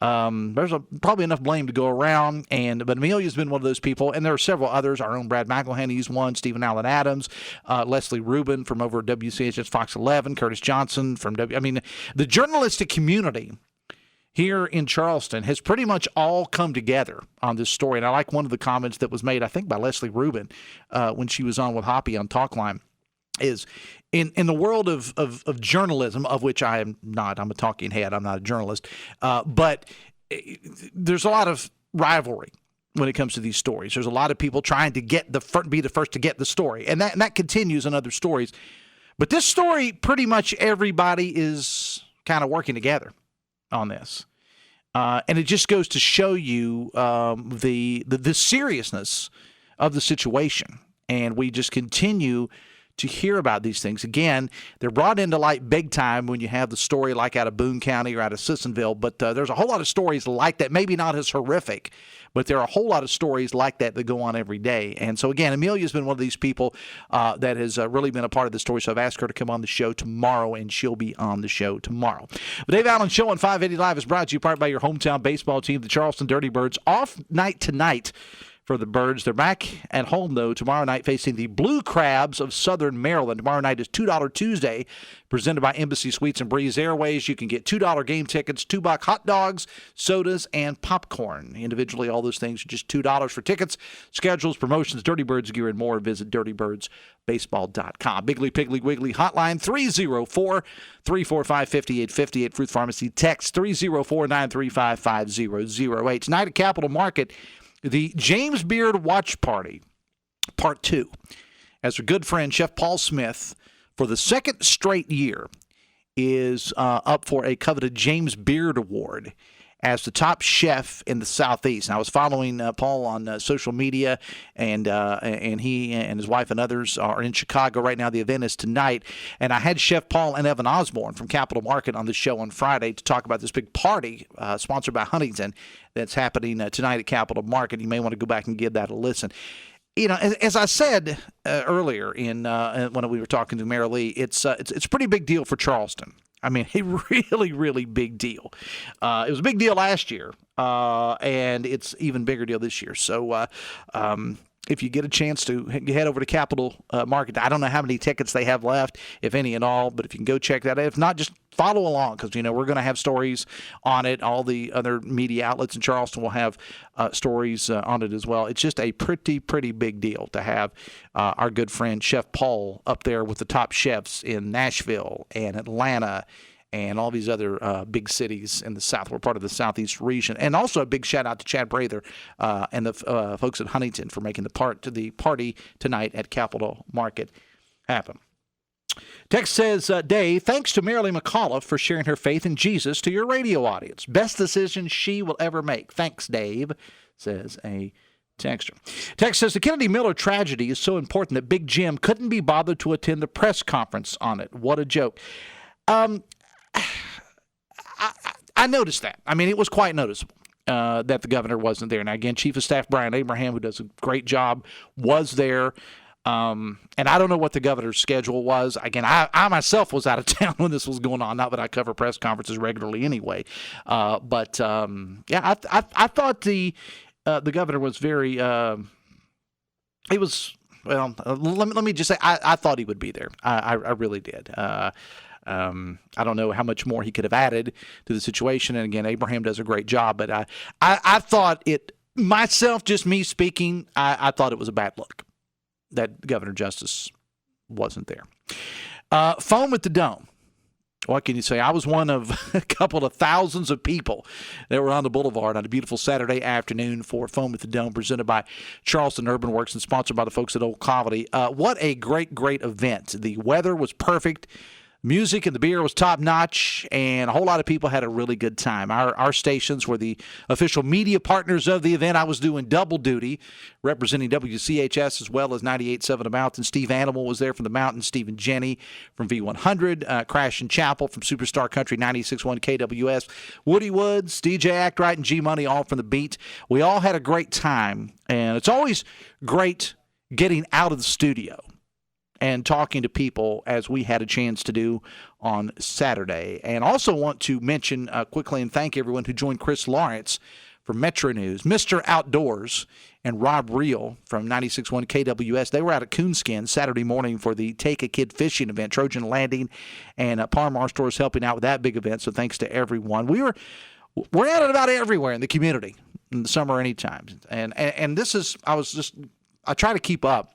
E: there's probably enough blame to go around, but Amelia's been one of those people, and there are several others. Our own Brad McElhenney's one, Stephen Allen Adams, Leslie Rubin from over at WCHS Fox 11, Curtis Johnson from the journalistic community here in Charleston has pretty much all come together on this story. And I like one of the comments that was made, I think, by Leslie Rubin when she was on with Hoppy on Talkline, is in the world of journalism, of which I am not. I'm a talking head. I'm not a journalist. But there's a lot of rivalry when it comes to these stories. There's a lot of people trying to be the first to get the story. And that continues in other stories. But this story, pretty much everybody is kind of working together on this. And it just goes to show you the seriousness of the situation. And we just continue to hear about these things. Again, they're brought into light big time when you have the story like out of Boone County or out of Sissonville, but there's a whole lot of stories like that, maybe not as horrific, but there are a whole lot of stories like that go on every day. And so, again, Amelia's been one of these people that has really been a part of the story, so I've asked her to come on the show tomorrow, and she'll be on the show tomorrow. The Dave Allen Show on 580 Live is brought to you in part by your hometown baseball team, the Charleston Dirty Birds. Off night tonight for the Birds. They're back at home, though, tomorrow night facing the Blue Crabs of Southern Maryland. Tomorrow night is $2 Tuesday, presented by Embassy Suites and Breeze Airways. You can get $2 game tickets, $2 hot dogs, sodas, and popcorn. Individually, all those things are just $2 for tickets. Schedules, promotions, Dirty Birds gear, and more. Visit dirtybirdsbaseball.com. Biggly Piggly Wiggly hotline 304-345-5858. Ruth Pharmacy text 304-935-5008. Tonight at Capitol Market, the James Beard Watch Party, Part 2, as our good friend Chef Paul Smith, for the second straight year, is up for a coveted James Beard Award as the top chef in the Southeast. And I was following Paul on social media, and he and his wife and others are in Chicago right now. The event is tonight. And I had Chef Paul and Evan Osborne from Capitol Market on the show on Friday to talk about this big party sponsored by Huntington that's happening tonight at Capitol Market. You may want to go back and give that a listen. You know, as I said earlier when we were talking to Merrily, it's a pretty big deal for Charleston. I mean, a really, really big deal. It was a big deal last year, and it's even bigger deal this year. So if you get a chance to head over to Capitol Market, I don't know how many tickets they have left, if any at all, but if you can go check that out. If not, just follow along because, we're going to have stories on it. All the other media outlets in Charleston will have stories on it as well. It's just a pretty big deal to have our good friend Chef Paul up there with the top chefs in Nashville and Atlanta and all these other big cities in the South. We're part of the Southeast region. And also a big shout-out to Chad Prather and the folks at Huntington for making the party tonight at Capitol Market happen. Text says, Dave, thanks to Merrily McAuliffe for sharing her faith in Jesus to your radio audience. Best decision she will ever make. Thanks, Dave, says a texter. Text says, the Kennedy Miller tragedy is so important that Big Jim couldn't be bothered to attend the press conference on it. What a joke. I noticed that. I mean, it was quite noticeable that the governor wasn't there. Now, again, Chief of Staff Brian Abraham, who does a great job, was there. And I don't know what the governor's schedule was. Again, I myself was out of town when this was going on. Not that I cover press conferences regularly anyway. I thought the governor was very he was, well, let me just say, I thought he would be there. I really did. I don't know how much more he could have added to the situation. And again, Abraham does a great job, but I thought it, myself, just me speaking, I thought it was a bad look that Governor Justice wasn't there. Foam at the Dome. What can you say? I was one of a couple of thousands of people that were on the boulevard on a beautiful Saturday afternoon for Foam at the Dome, presented by Charleston Urban Works and sponsored by the folks at Old Colony. What a great event. The weather was perfect. Music and the beer was top-notch, and a whole lot of people had a really good time. Our stations were the official media partners of the event. I was doing double duty, representing WCHS as well as 98.7 The Mountain. Steve Animal was there from The Mountain, Steve and Jenny from V100, Crash and Chapel from Superstar Country 96.1 KWS, Woody Woods, DJ Ackright, and G-Money, all from The Beat. We all had a great time, and it's always great getting out of the studio and talking to people as we had a chance to do on Saturday. And also want to mention quickly and thank everyone who joined Chris Lawrence from Metro News, Mr. Outdoors, and Rob Reel from 96.1 KWS. They were out at Coonskin Saturday morning for the Take a Kid Fishing event, Trojan Landing, and Par Stores helping out with that big event. So thanks to everyone. We're at it about everywhere in the community in the summer anytime. And this is, I try to keep up.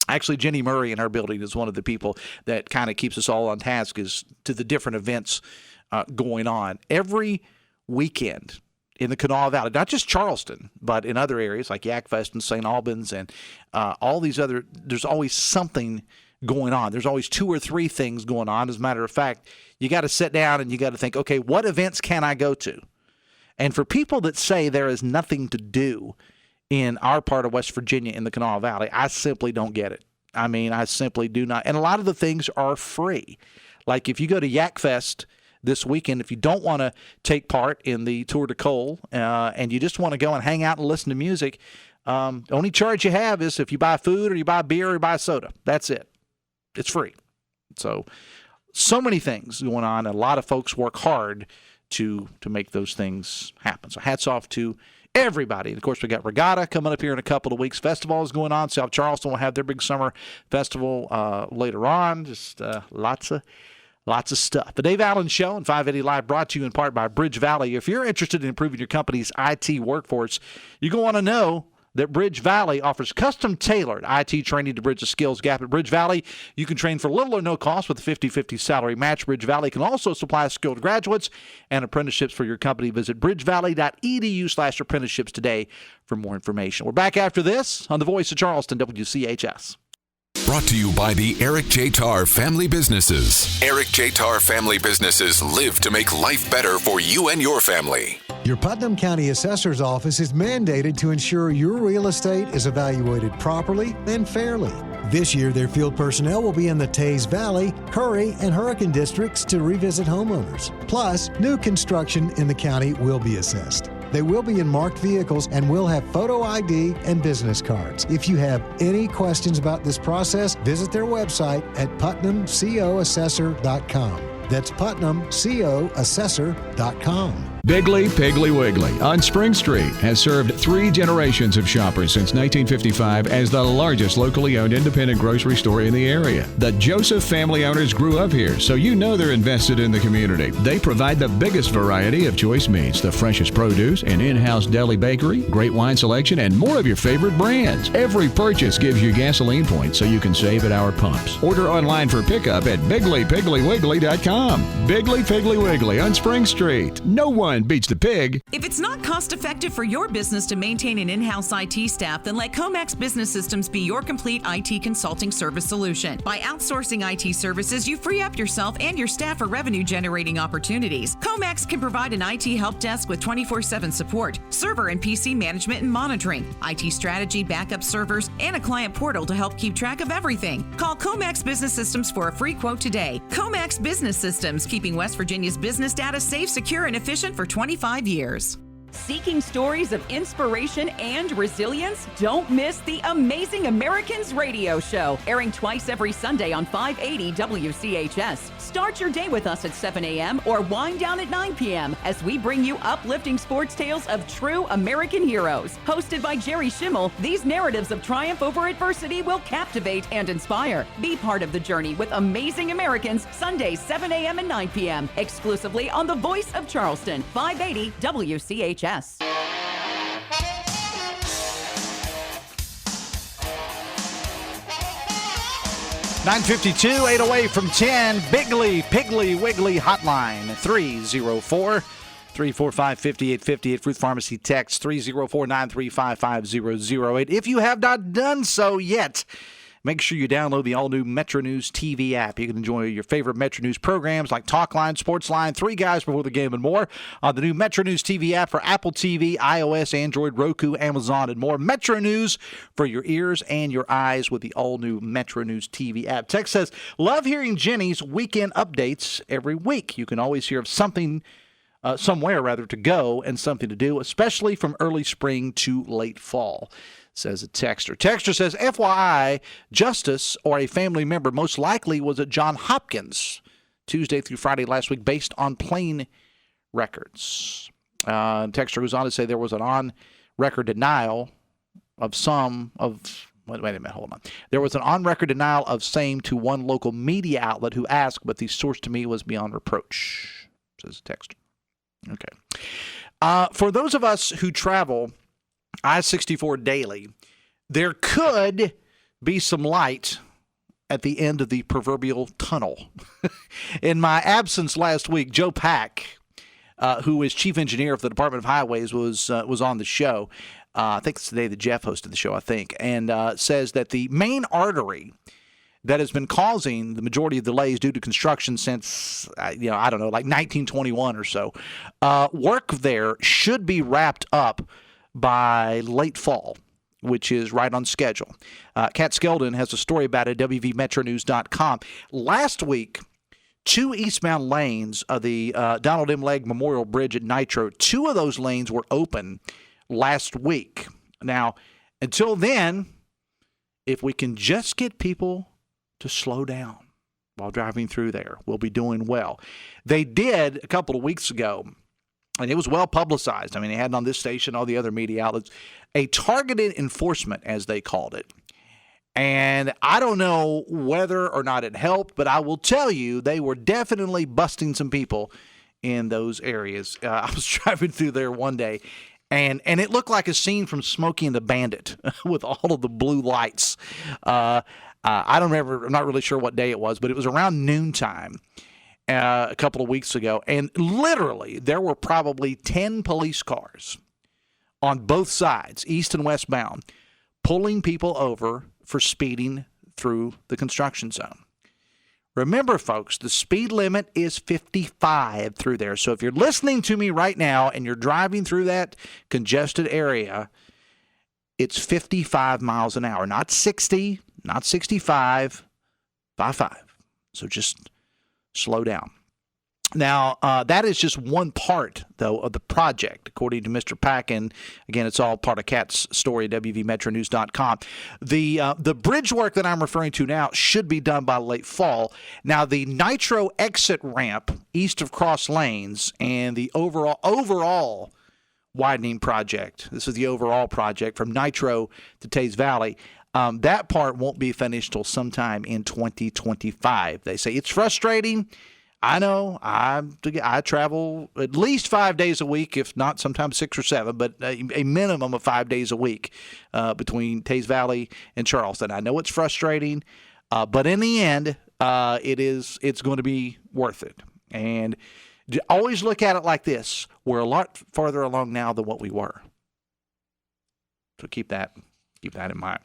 E: Actually, Jenny Murray in our building is one of the people that kind of keeps us all on task as to the different events going on. Every weekend in the Kanawha Valley, not just Charleston, but in other areas like Yakfest and St. Albans and all these other, there's always something going on. There's always 2 or 3 things going on. As a matter of fact, you got to sit down and you got to think, okay, what events can I go to? And for people that say there is nothing to do in our part of West Virginia in the Kanawha Valley, I simply don't get it. I mean, I simply do not. And a lot of the things are free. Like if you go to Yakfest this weekend, if you don't want to take part in the Tour de Cole and you just want to go and hang out and listen to music, the only charge you have is if you buy food or you buy beer or you buy soda. That's it. It's free. So many things going on. A lot of folks work hard to make those things happen. So hats off to everybody. And, of course, we got Regatta coming up here in a couple of weeks. Festival is going on. South Charleston will have their big summer festival later on. Just lots of stuff. The Dave Allen Show and 580 Live brought to you in part by Bridge Valley. If you're interested in improving your company's IT workforce, you're going to want to know that Bridge Valley offers custom-tailored IT training to bridge the skills gap. At Bridge Valley, you can train for little or no cost with a 50-50 salary match. Bridge Valley can also supply skilled graduates and apprenticeships for your company. Visit bridgevalley.edu/apprenticeships today for more information. We're back after this on the Voice of Charleston, WCHS.
B: Brought to you by the Eric J. Tarr Family Businesses. Eric J. Tarr Family Businesses live to make life better for you and your family.
N: Your Putnam County Assessor's Office is mandated to ensure your real estate is evaluated properly and fairly. This year, their field personnel will be in the Taze Valley, Curry, and Hurricane districts to revisit homeowners. Plus, new construction in the county will be assessed. They will be in marked vehicles and will have photo ID and business cards. If you have any questions about this process, visit their website at PutnamCOAssessor.com. That's PutnamCOAssessor.com.
O: Biggly Piggly Wiggly on Spring Street has served 3 generations of shoppers since 1955 as the largest locally owned independent grocery store in the area. The Joseph family owners grew up here, so you know they're invested in the community. They provide the biggest variety of choice meats, the freshest produce, an in-house deli bakery, great wine selection, and more of your favorite brands. Every purchase gives you gasoline points so you can save at our pumps. Order online for pickup at BigglyPigglyWiggly.com. Biggly Piggly Wiggly on Spring Street. No one beats the pig.
P: If it's not cost-effective for your business to maintain an in-house IT staff, then let Comax Business Systems be your complete IT consulting service solution. By outsourcing IT services, you free up yourself and your staff for revenue-generating opportunities. Comax can provide an IT help desk with 24/7 support, server and PC management and monitoring, IT strategy, backup servers, and a client portal to help keep track of everything. Call Comax Business Systems for a free quote today. Comax Business Systems, keeping West Virginia's business data safe, secure, and efficient for 25 years.
Q: Seeking stories of inspiration and resilience? Don't miss the Amazing Americans radio show, airing twice every Sunday on 580 WCHS. Start your day with us at 7 a.m. or wind down at 9 p.m. as we bring you uplifting sports tales of true American heroes. Hosted by Jerry Schimmel, these narratives of triumph over adversity will captivate and inspire. Be part of the journey with Amazing Americans, Sundays 7 a.m. and 9 p.m. exclusively on the Voice of Charleston, 580 WCHS.
E: 9:52, 8 away from 10. Biggly Piggly Wiggly hotline 304-345-5858. Fruit Pharmacy text 304-935-5008. If you have not done so yet, make sure you download the all-new Metro News TV app. You can enjoy your favorite Metro News programs like Talk Line, Sports Line, Three Guys Before the Game, and more on the new Metro News TV app for Apple TV, iOS, Android, Roku, Amazon, and more. Metro News for your ears and your eyes with the all-new Metro News TV app. Text says, love hearing Jenny's weekend updates every week. You can always hear of something, somewhere to go and something to do, especially from early spring to late fall. Says a texter. Texter says, FYI, Justice or a family member most likely was at Johns Hopkins Tuesday through Friday last week based on plane records. Texter goes on to say there was an on-record denial of wait a minute, hold on. There was an on-record denial of same to one local media outlet who asked, but the source to me was beyond reproach, says a texter. Okay. For those of us who travel I-64 daily, there could be some light at the end of the proverbial tunnel. In my absence last week, Joe Pack, who is chief engineer of the Department of Highways, was on the show. I think it's the day that Jeff hosted the show, and says that the main artery that has been causing the majority of delays due to construction since, like 1921 or so, work there should be wrapped up by late fall, which is right on schedule. Kat Skeldon has a story about it at WVMetroNews.com. Last week, 2 eastbound lanes of the Donald M. Legg Memorial Bridge at Nitro, 2 of those lanes were open last week. Now, until then, if we can just get people to slow down while driving through there, we'll be doing well. They did a couple of weeks ago, and it was well publicized. I mean, they had it on this station, all the other media outlets, a targeted enforcement, as they called it. And I don't know whether or not it helped, but I will tell you they were definitely busting some people in those areas. I was driving through there one day, and it looked like a scene from Smokey and the Bandit with all of the blue lights. I don't remember, I'm not really sure what day it was, but it was around noontime. A couple of weeks ago, and literally there were probably 10 police cars on both sides, east and westbound, pulling people over for speeding through the construction zone. Remember, folks, the speed limit is 55 through there. So if you're listening to me right now and you're driving through that congested area, it's 55 miles an hour, not 60, not 65, 55. So just slow down. Now, that is just one part, though, of the project, according to Mr. Pack. And, again, it's all part of Kat's story at WVMetroNews.com. The bridge work that I'm referring to now should be done by late fall. Now, the Nitro exit ramp east of Cross Lanes and the overall widening project, this is the overall project from Nitro to Tays Valley, that part won't be finished till sometime in 2025. They say it's frustrating. I know. I travel at least 5 days a week, if not sometimes 6 or 7, but a minimum of 5 days a week between Tays Valley and Charleston. I know it's frustrating, but in the end, it's going to be worth it. And always look at it like this: we're a lot farther along now than what we were. So keep that in mind.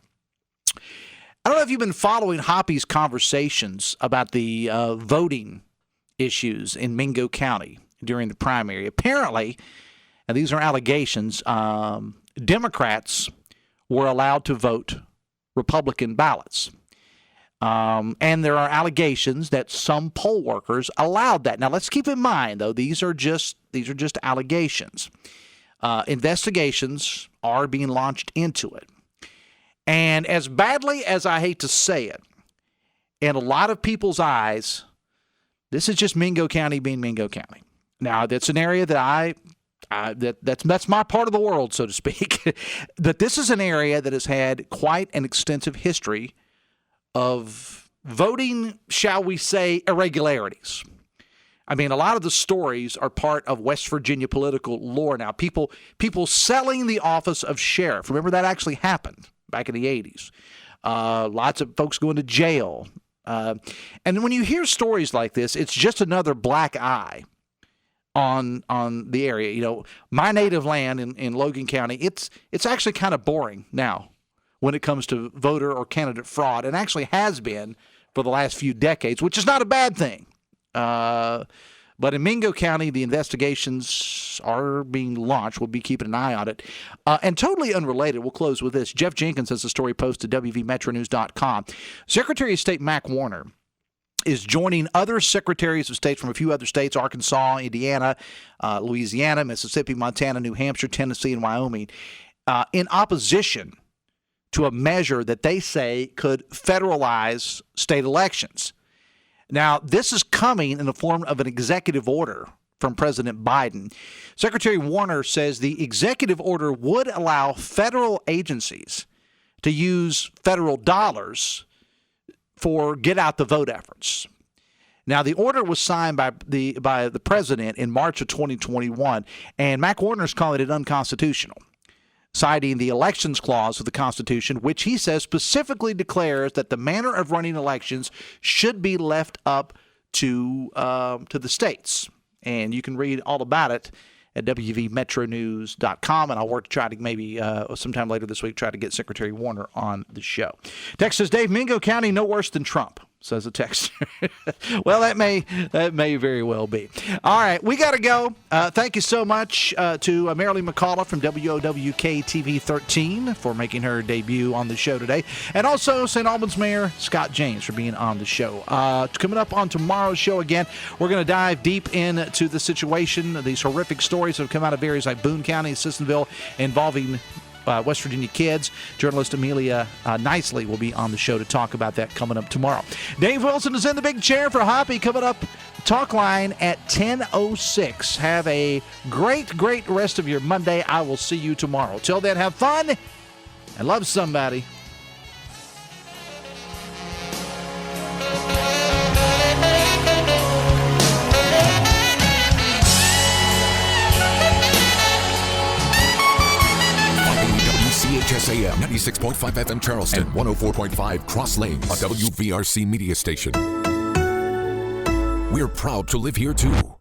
E: I don't know if you've been following Hoppy's conversations about the voting issues in Mingo County during the primary. Apparently, and these are allegations, Democrats were allowed to vote Republican ballots. And there are allegations that some poll workers allowed that. Now, let's keep in mind, though, these are just allegations. Investigations are being launched into it. And as badly as I hate to say it, in a lot of people's eyes, this is just Mingo County being Mingo County. Now, that's an area that that's my part of the world, so to speak. That this is an area that has had quite an extensive history of voting, shall we say, irregularities. I mean, a lot of the stories are part of West Virginia political lore now. People selling the office of sheriff. Remember, that actually happened back in the 80s. Lots of folks going to jail. And when you hear stories like this, it's just another black eye on the area. You know, my native land in Logan County, it's actually kind of boring now when it comes to voter or candidate fraud, and actually has been for the last few decades, which is not a bad thing. But in Mingo County, the investigations are being launched. We'll be keeping an eye on it. And totally unrelated, we'll close with this. Jeff Jenkins has a story posted at WVMetroNews.com. Secretary of State Mac Warner is joining other secretaries of state from a few other states, Arkansas, Indiana, Louisiana, Mississippi, Montana, New Hampshire, Tennessee, and Wyoming, in opposition to a measure that they say could federalize state elections. Now, this is coming in the form of an executive order from President Biden. Secretary Warner says the executive order would allow federal agencies to use federal dollars for get-out-the-vote efforts. Now, the order was signed by the president in March of 2021, and Mac Warner is calling it unconstitutional, citing the elections clause of the Constitution, which he says specifically declares that the manner of running elections should be left up to the states. And you can read all about it at WVMetroNews.com, and I'll work to try to maybe sometime later this week try to get Secretary Warner on the show. Text says, Dave, Mingo County no worse than Trump, says a texter. Well, that may very well be. All right, we got to go. Thank you so much to Merrily McAuliffe from WOWK-13 for making her debut on the show today, and also St. Albans Mayor Scott James for being on the show. Coming up on tomorrow's show again, we're going to dive deep into the situation, these horrific stories that have come out of areas like Boone County, Sissonville, involving West Virginia kids. Journalist Amelia Nicely will be on the show to talk about that coming up tomorrow. Dave Wilson is in the big chair for Hoppy coming up. Talk line at 10:06. Have a great rest of your Monday. I will see you tomorrow. Till then, have fun and love somebody.
B: WCHS AM 96.5 FM Charleston and 104.5 Cross Lanes, a WVRC media station. We're proud to live here too.